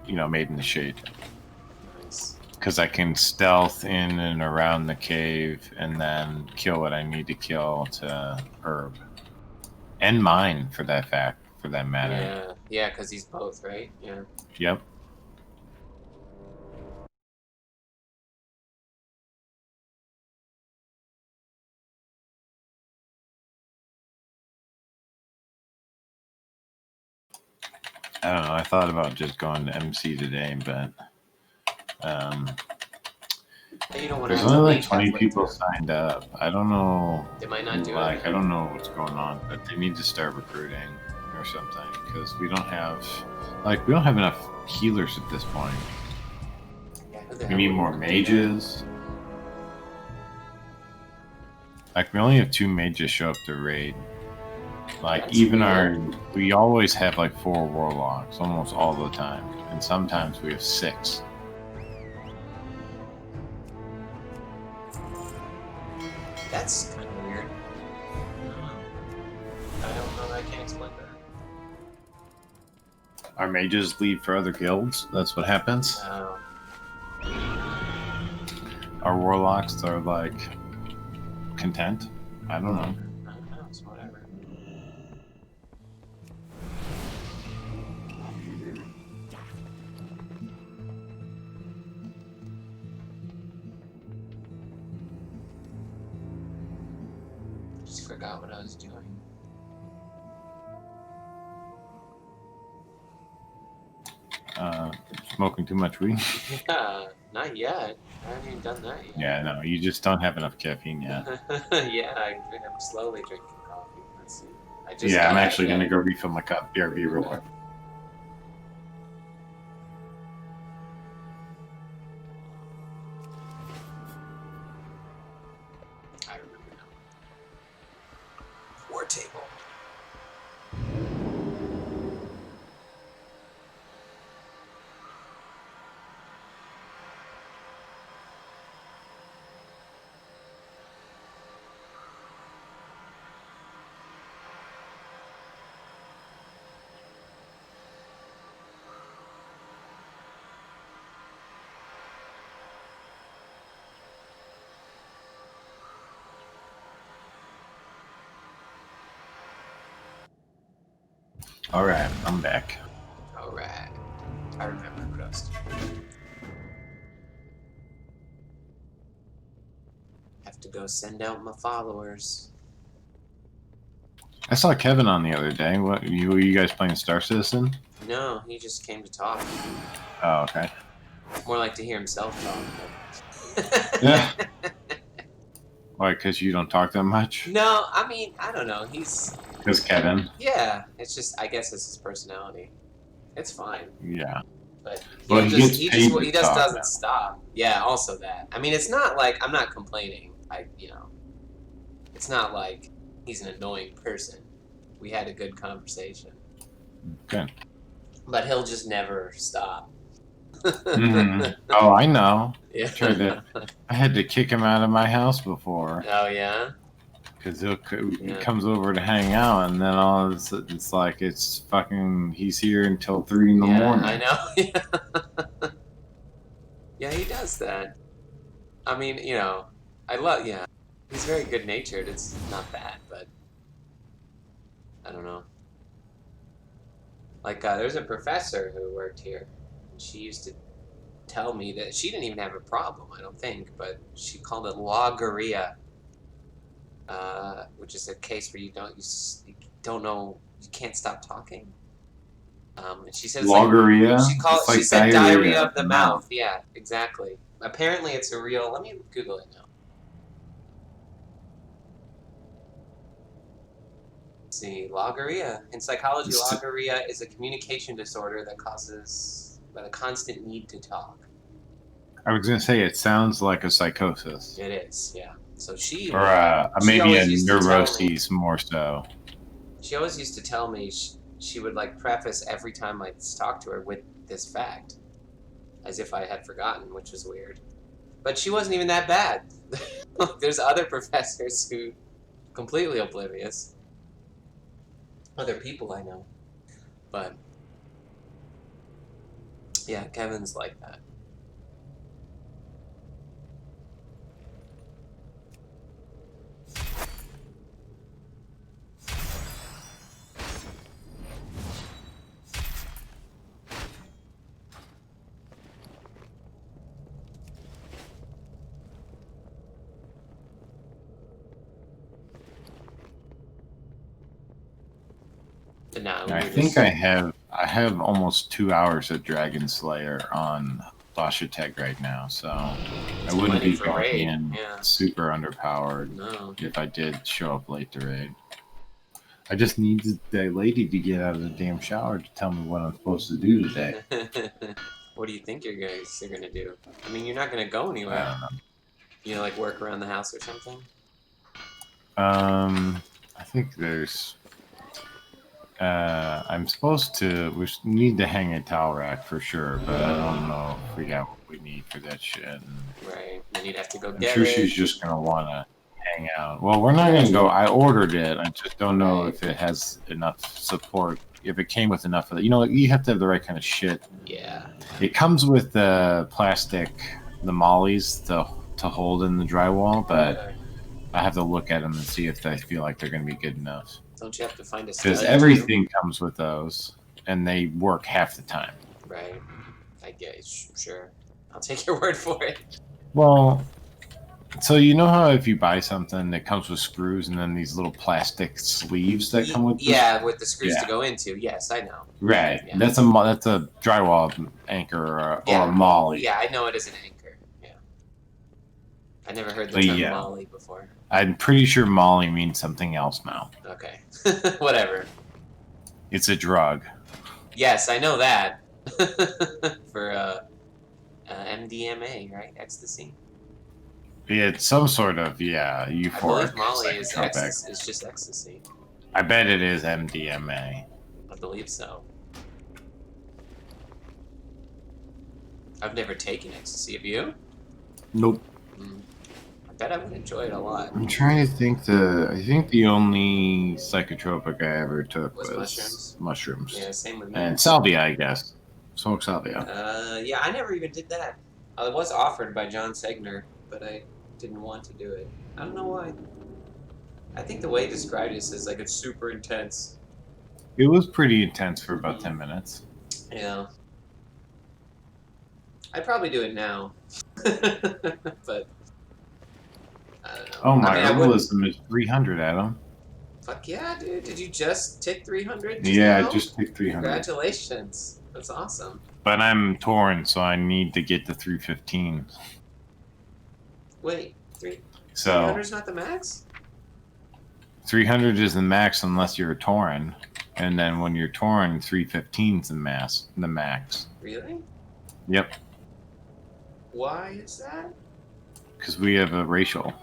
made in the shade. Nice. Because I can stealth in and around the cave and then kill what I need to kill to herb. And mine, for that matter. Yeah, yeah, because he's both, right? Yeah. Yep. I don't know. I thought about just going to MC today, but You don't want there's to only like 20 people signed up. I don't know. They might not do it. I don't know what's going on, but they need to start recruiting or something because we don't have enough healers at this point. Yeah, We need more mages. Like we only have 2 mages show up to raid. Like That's even weird. we always have like 4 warlocks almost all the time, and sometimes we have 6. That's kind of weird. I don't know. I can't explain that. Our mages leave for other guilds. That's what happens. Oh. Our warlocks are like content. I don't know. I don't know. It's whatever. Just forgot what I was doing. Smoking too much weed? Yeah, not yet. I haven't even done that yet. Yeah, no, you just don't have enough caffeine yet. Yeah, I'm slowly drinking coffee. Let's see. I'm actually going to go refill my cup. BRB real quick. I remember now. War table. All right, I'm back. All right. I remember what I was doing. Have to go send out my followers. I saw Kevin on the other day. What were you guys playing Star Citizen? No, he just came to talk. Oh, okay. More like to hear himself talk. But... Yeah. Why? Because you don't talk that much? No, I mean, I don't know. He's... Because Kevin? Yeah, it's just, I guess it's his personality. It's fine. Yeah. But he just doesn't stop. Yeah, also that. I mean, it's not like, I'm not complaining. It's not like he's an annoying person. We had a good conversation. Good. But he'll just never stop. Mm-hmm. Oh, I know. Yeah. I had to kick him out of my house before. Oh, yeah? Because he comes over to hang out, and then all of a sudden it's like he's here until 3 in the morning. I know. Yeah, he does that. I mean, he's very good-natured. It's not bad, but I don't know. Like, there's a professor who worked here. She used to tell me that she didn't even have a problem, I don't think, but she called it logorrhea, which is a case where you don't know, you can't stop talking. And she says logorrhea. She said diarrhea of the mouth. Yeah, exactly. Apparently, it's a real. Let me Google it now. Let's see, logorrhea. In psychology, logorrhea is a communication disorder that causes by the constant need to talk. I was gonna say it sounds like a psychosis. It is, yeah. So she maybe a neuroses more so. She always used to tell me she would like preface every time I talked to her with this fact, as if I had forgotten, which was weird. But she wasn't even that bad. There's other professors who completely oblivious. Other people I know, but Yeah, Kevin's like that. But no, I we're think just... I have almost 2 hours of Dragon Slayer on Lashateg right now, so I wouldn't plenty be for going raid. in Yeah. super underpowered No. if I did show up late to raid. I just need the lady to get out of the damn shower to tell me what I'm supposed to do today. What do you think you guys are gonna do? I mean, you're not gonna go I anywhere. don't know. You know, like work around the house or something? I think there's. I'm supposed to. We need to hang a towel rack for sure, but I don't know if we got what we need for that shit. And Right. Then you'd have to go I'm get sure it. she's just gonna want to hang out. Well, we're not gonna go. I ordered it. I just don't know Right. if it has enough support. If it came with enough of it, you know, you have to have the right kind of shit. Yeah. It comes with the plastic, the mollies to hold in the drywall, but Okay. I have to look at them and see if I feel like they're gonna be good enough. Don't you have to find a Because stud everything comes with those, and they work half the time. too? Right. I guess. Sure. I'll take your word for it. Well, so you know how if you buy something that comes with screws and then these little plastic sleeves that come with Yeah, with the screws to Yeah. go into. Yes, I know. Right. Yeah. That's a drywall anchor or Yeah. a molly. Yeah, I know it is an anchor. Yeah. I never heard the But term yeah. molly before. I'm pretty sure molly means something else now. Okay. Whatever. It's a drug. Yes, I know that. For MDMA, right? Ecstasy. It's some sort of I euphoric believe Molly is psychotropic. ecstasy. It's just ecstasy. I bet it is MDMA. I believe so. I've never taken ecstasy. Have you? Nope. I bet I would enjoy it a lot. I'm trying to think. I think the only psychotropic I ever took Was was mushrooms. Yeah, same with me. And salvia, I guess. Smoke salvia. Yeah, I never even did that. It was offered by John Segner, but I didn't want to do it. I don't know why. I think the way he described it is like it's super intense. It was pretty intense for about 10 minutes. Yeah. I'd probably do it now. But I don't know. Oh, my I mean, herbalism is 300, Adam. Fuck yeah, dude. Did you just take 300? Yeah, now? I just took 300. Congratulations. That's awesome. But I'm torn, so I need to get to 315. Wait, So 300's not the max? 300 is the max unless you're a Tauren. And then when you're Tauren, 315 is the max. Really? Yep. Why is that? Because we have a racial.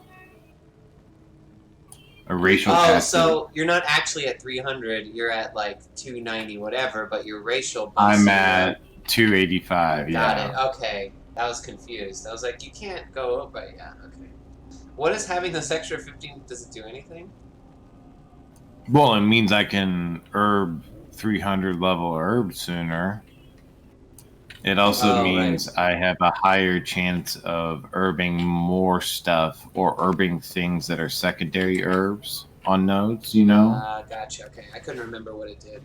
Oh, Oh, so you're not actually at 300. You're at like 290, whatever. But your racial. I'm at 285. Got Yeah. it. Okay, I was confused. I was like, you can't go up, but yeah. Okay. What is having this extra 15? Does it do anything? Well, it means I can herb 300 level herb sooner. It also means I have a higher chance of herbing more stuff or herbing things that are secondary herbs on nodes, you know? Gotcha. Okay, I couldn't remember what it did.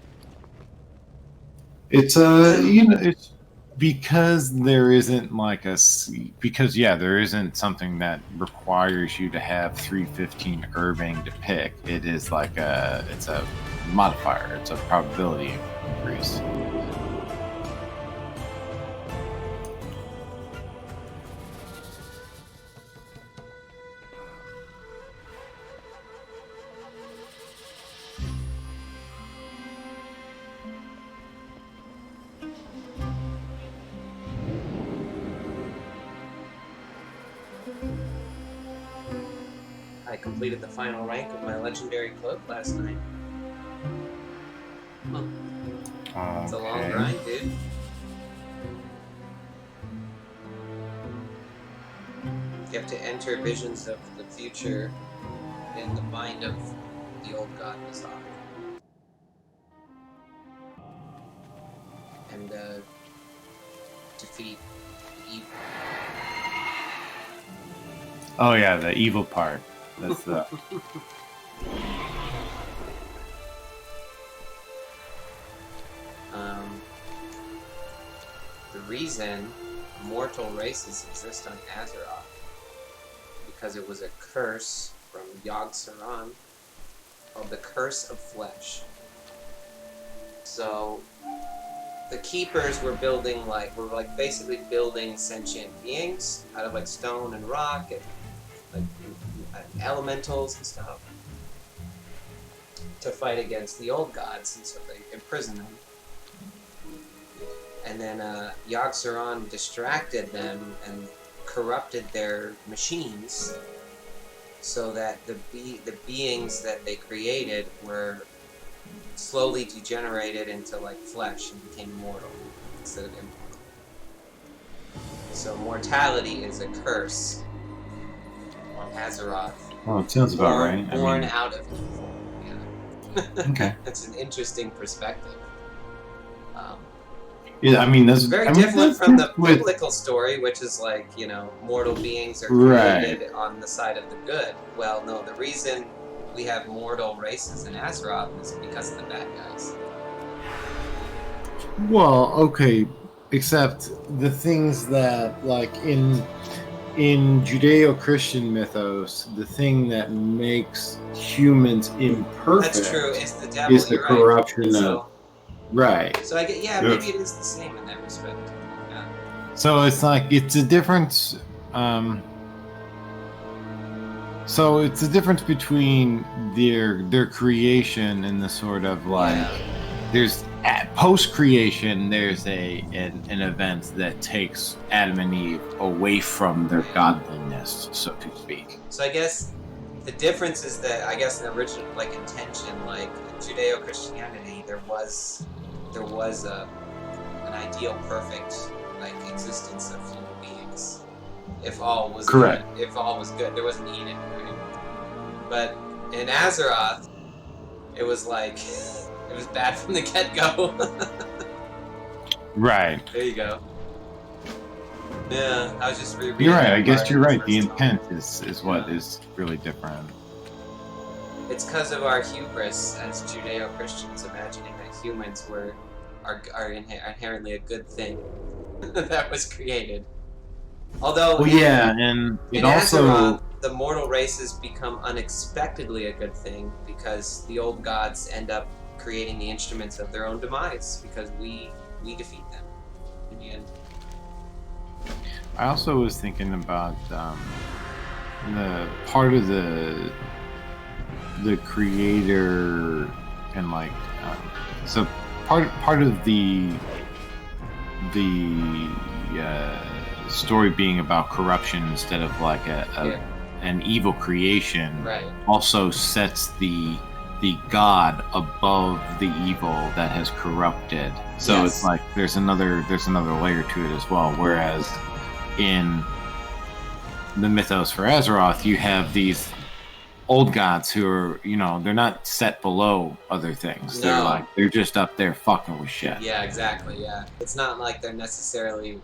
It's it's because there isn't like there isn't something that requires you to have 315 herbing to pick. It is like it's a modifier. It's a probability increase. I completed the final rank of my legendary cloak last night. Huh. It's a long grind, dude. You have to enter visions of the future in the mind of the old god Mazak. And defeat the evil. Oh yeah, the evil part. That's the. The reason mortal races exist on Azeroth because it was a curse from Yogg-Saron called the Curse of Flesh. So the Keepers were building basically building sentient beings out of like stone and rock and like elementals and stuff to fight against the old gods, and so they imprisoned them. And then Yogg-Saron distracted them and corrupted their machines so that the beings that they created were slowly degenerated into like flesh and became mortal instead of immortal. So mortality is a curse on Azeroth. Oh, it sounds about right. Born out of evil. Yeah. Okay. That's an interesting perspective. Yeah, I mean that's very different from the biblical story, which is like, you know, mortal beings are created on the side of the good. Well, no, the reason we have mortal races in Azeroth is because of the bad guys. Well, okay, except the things that, like in Judeo-Christian mythos, the thing that makes humans imperfect That's true. It's the devil. Is the corruption right. of right. So I get maybe it is the same in that respect. Yeah. So it's like it's a difference. So it's a difference between their creation and the sort of like there's post creation. There's an event that takes Adam and Eve away from their godliness, so to speak. So I guess the difference is that I guess in the original like intention, like in Judeo-Christianity, there was an ideal perfect like existence of human beings. If all was correct, good, if all was good, there wasn't Eden, right? But in Azeroth, it was like it was bad from the get-go. Right. There you go. Yeah, I was just rereading. You're right. I guess you're right. The intent is what is really different. It's because of our hubris as Judeo-Christians, imagining that humans are inherently a good thing that was created. Although, well, yeah, and it also Azeroth, the mortal races become unexpectedly a good thing because the old gods end up creating the instruments of their own demise because we defeat them in the end. I also was thinking about the part of the creator and like so part of the story being about corruption instead of like an evil creation, right, also sets the god above the evil that has corrupted. So it's like there's another layer to it as well. Whereas in the mythos for Azeroth, you have these old gods who are, you know, they're not set below other things. No. They're just up there fucking with shit. Yeah, exactly. Yeah, it's not like they're necessarily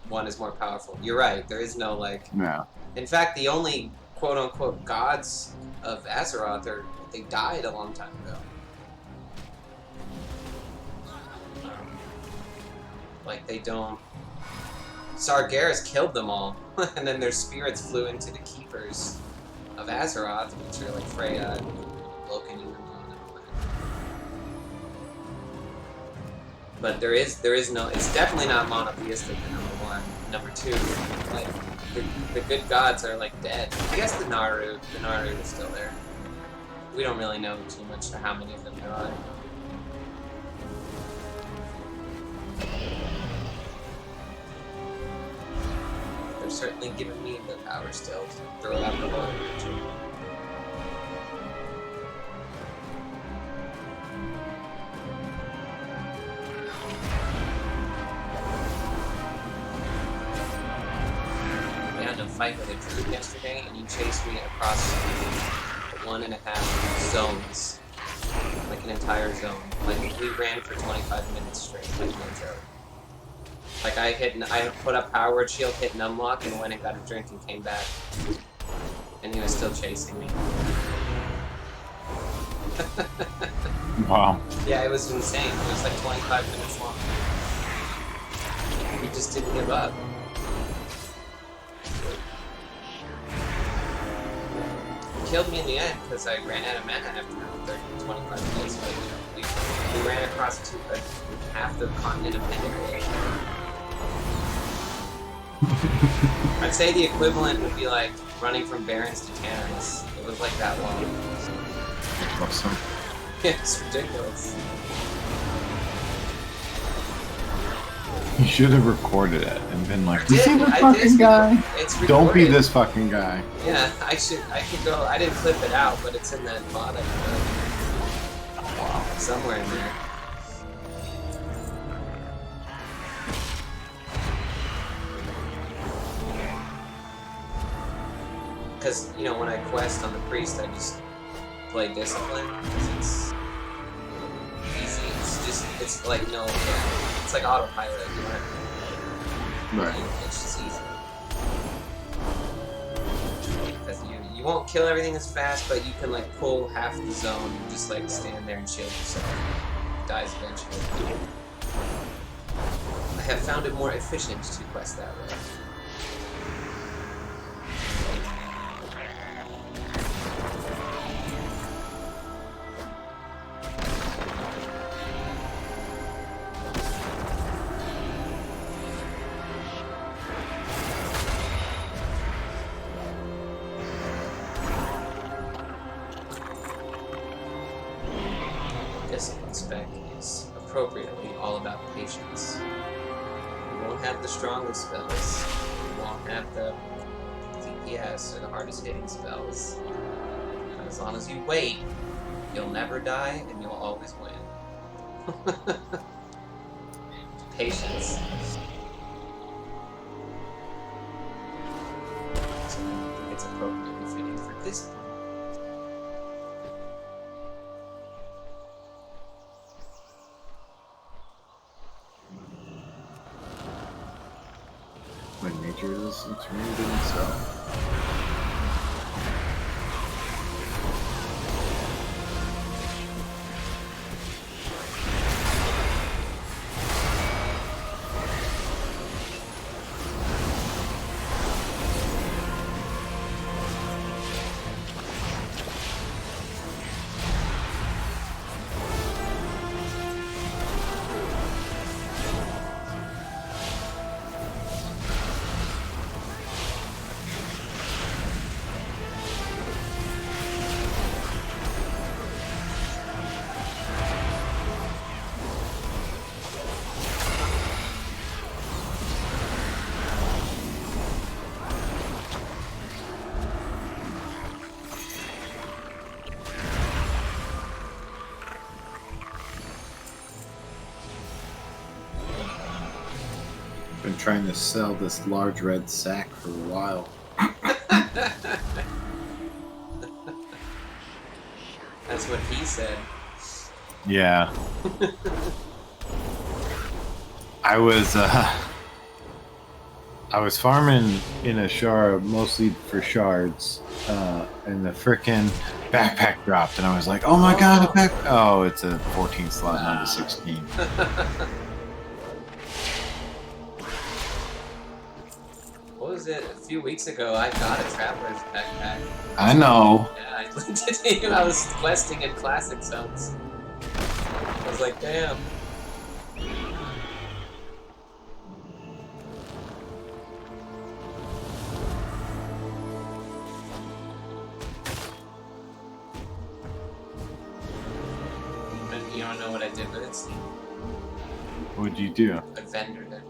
one is more powerful. You're right. There is no like. Yeah. In fact, the only quote unquote gods of Azeroth they died a long time ago. Like they don't. Sargeras killed them all, and then their spirits flew into the keepers of Azeroth, which are like Freya and Loken and all that. But there is no. It's definitely not monotheistic. Number one. Number two, like the good gods are like dead. I guess the Naru is still there. We don't really know too much for how many of them there are. They're certainly giving me the power still to throw out the whole energy. We had to fight with a druid yesterday, and he chased me across 1.5 zones. Like an entire zone. Like we ran for 25 minutes straight, like no joke. Like I put up power word shield, hit numlock, and went and got a drink and came back. And he was still chasing me. Wow. Yeah, it was insane. It was like 25 minutes long. He just didn't give up. He killed me in the end because I ran out of mana after 25 minutes. But, you know, we ran across half the continent of Pandaria. I'd say the equivalent would be like running from Barrens to Tanners. It was like that long. Awesome. It's ridiculous. You should have recorded it and been like, I did, the fucking guy. It's Don't be this fucking guy. Yeah, I could go. I didn't clip it out, but it's in that VOD. Wow. Somewhere in there. Because, you know, when I quest on the priest, I just play discipline because it's easy. It's like it's like autopilot. You know what I mean? Right. It's just easy. Because you won't kill everything as fast, but you can like pull half the zone and just like stand there and shield yourself. It dies eventually. I have found it more efficient to quest that way. Discipline spec is appropriately all about patience. You won't have the strongest spells, you won't have the DPS or the hardest hitting spells. But as long as you wait, you'll never die and you'll always win. Patience. So I think it's appropriately fitting for this. When nature is its rooted in itself. Been trying to sell this large red sack for a while. That's what he said. Yeah. I was farming in a shard mostly for shards, and the frickin' backpack dropped, and I was like, "Oh my god, a back!" Oh, it's a 14 slot, not a 16. What was it? A few weeks ago, I got a traveler's backpack. I know. Yeah, I looked at him. I was questing in classic zones. I was like, damn. You don't know what I did with it, Steve? What'd you do? I vendored it.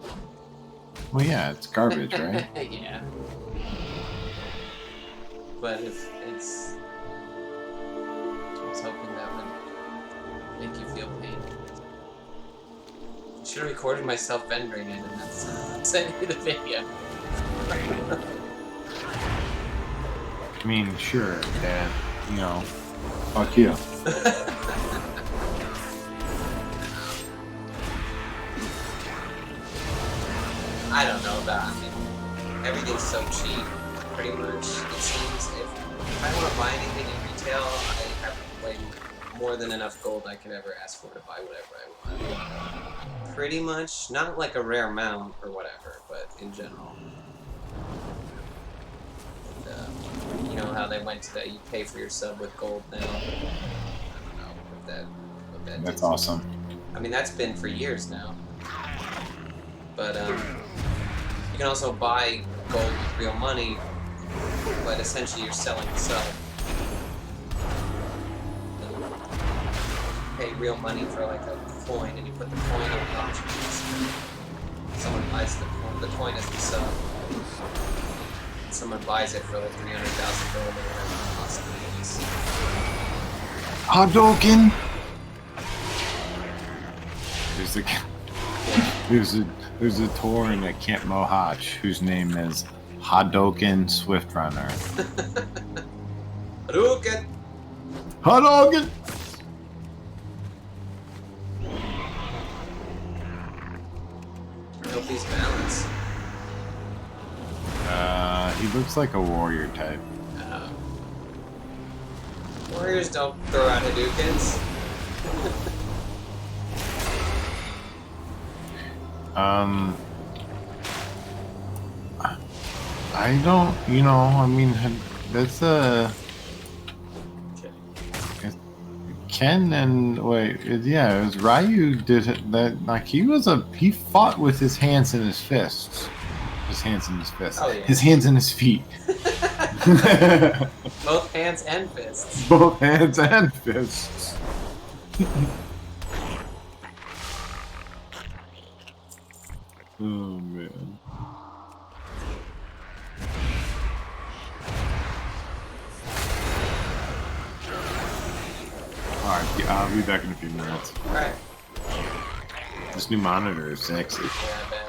Well, yeah, it's garbage, right? Yeah. But it's I was hoping that would make you feel pain. I should have recorded myself vendoring it and then sent you the video. I mean, sure, Dad. You know, fuck you. I don't know about. I mean, everything's so cheap. Pretty much, it seems. If I want to buy anything in retail, I have way more than enough gold I can ever ask for to buy whatever I want. Pretty much, not like a rare mount or whatever, but in general. And, you know how they went to that? You pay for your sub with gold now. I don't know what that That's is. awesome. I mean, that's been for years now. But you can also buy gold with real money, but essentially you're selling the sub. You pay real money for like a coin, and you put the coin on the auction piece. Someone buys the coin as the sub. Someone buys it for like 300,000 gold or whatever it costs. Hadouken! There's a Tauren at Camp Mohawk whose name is Hadouken Swiftrunner. Hadouken! Hadouken! I hope he's balanced. He looks like a warrior type. Warriors don't throw out Hadoukens. I don't, I mean, that's Ken and, yeah, it was Ryu did it, that, like, he fought with his hands and his fists. His hands and his fists. Oh, yeah. His hands and his feet. Both hands and fists. Both hands and fists. Oh, man. Alright, yeah, I'll be back in a few minutes. Alright. This new monitor is sexy. Yeah, I bet.